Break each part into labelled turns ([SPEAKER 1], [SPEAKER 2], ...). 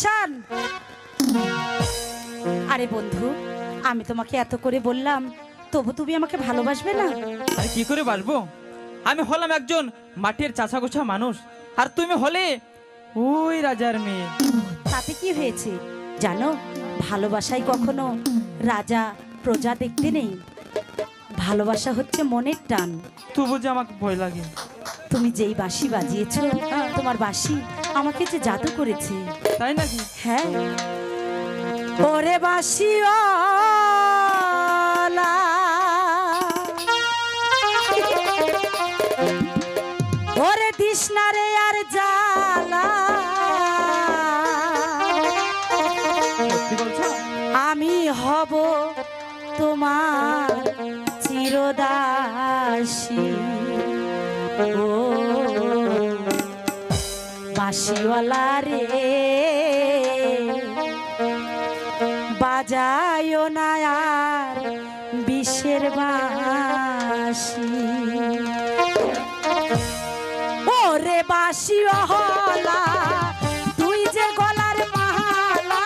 [SPEAKER 1] শান। আরে বন্ধু, আমি তোমাকে এত করে বললাম, তবু তুমি আমাকে ভালোবাসবে না?
[SPEAKER 2] আরে কি করে বাসবো? আমি হলাম একজন মাটির চাষা গোছা মানুষ, আর তুমি হলে ওই রাজার মেয়ে।
[SPEAKER 1] তাতে কি হয়েছে জানো, ভালোবাসায় কখনো রাজা প্রজা দেখতে নেই। ভালোবাসা হচ্ছে মনের টান।
[SPEAKER 2] তবু যে আমাকে ভয় লাগে।
[SPEAKER 1] তুমি যেই বাঁশি বাজিয়েছো, তোমার বাঁশি আমাকে যে জাদু করেছে।
[SPEAKER 2] তাই নাকি?
[SPEAKER 1] হ্যাঁ। ওরে বাঁশিওয়ালা, ওরে দিশনা রে আর জ্বালা,
[SPEAKER 2] সত্যি বলছো?
[SPEAKER 1] আমি হব তোমার চিরদাসী। ও বাঁশিওয়ালা রে, বাজায়ও না আর বিষের বাঁশি। ওরে বাঁশিওয়ালা, তুই যে গলার মালা,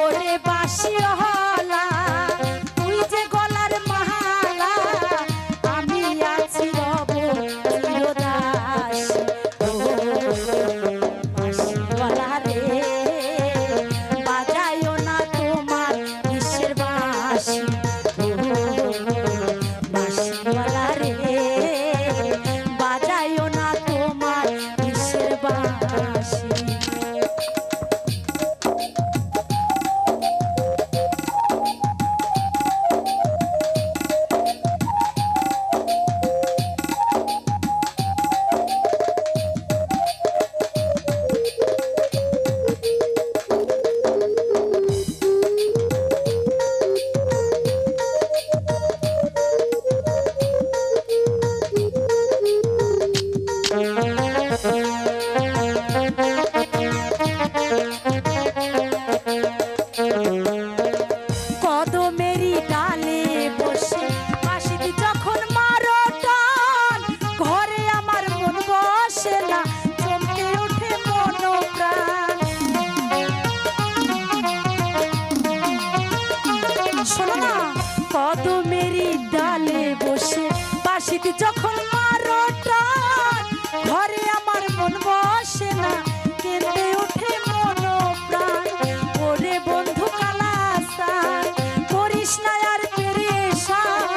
[SPEAKER 1] ওরে বাঁশিওয়ালা, তুই যে গলার মালা, আমি আছি রব চিরদাসী। ও বাঁশিওয়ালা রে, বাজায়ও না তোমার বিষের বাঁশি। ও বাঁশিওয়ালা রে, বাজায়ও না তোমার বিষের বাঁশি। কদমেরই ডালে বসে বাঁশিতে যখন মারো টান, ঘরে আমার মন বসে না, চমকে ওঠে মন প্রাণ। শোনো না, কদমেরই ডালে বসে বাঁশিতে যখন মারো টান, ঘরে আমার মন বসে না, কেঁদে ওঠে মন প্রাণ। ওরে বন্ধু কালাসান, করিস না আর পেরেশান।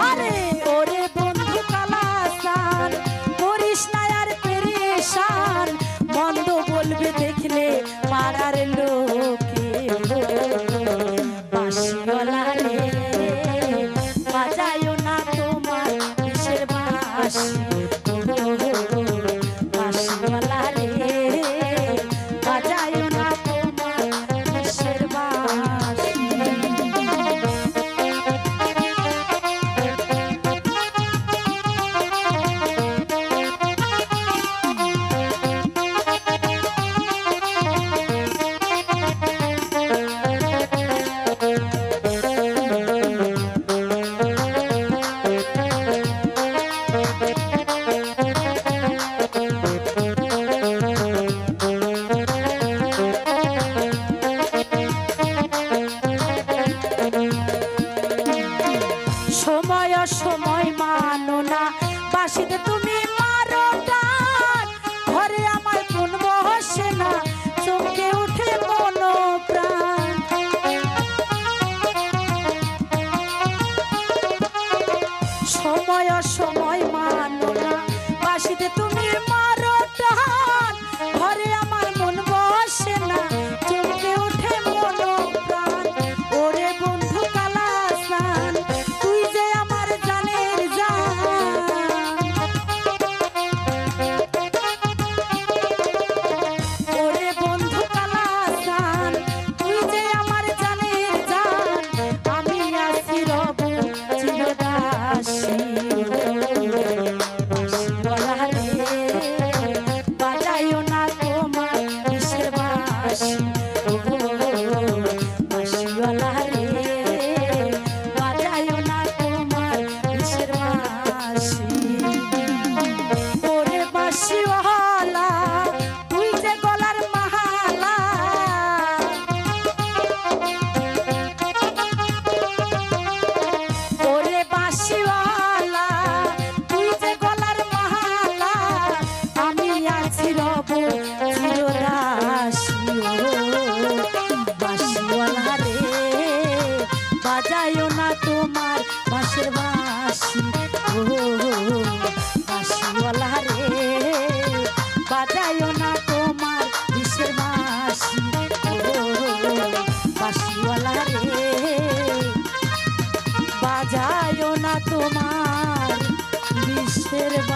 [SPEAKER 1] আরে ওরে বন্ধু কালাসান, করিস না আর পেরেশান। মন্দ বলবে দেখলে পাড়ার লোকে। বাঁশিওয়ালা রে, বাজায় তোমার বাঁশের বাঁশি, ও বাঁশিওয়ালা রে বাজায়ও না তোমার বিষের বাঁশি, ও বাঁশিওয়ালা রে বাজায়ও না তোমার বিষের বাঁশি।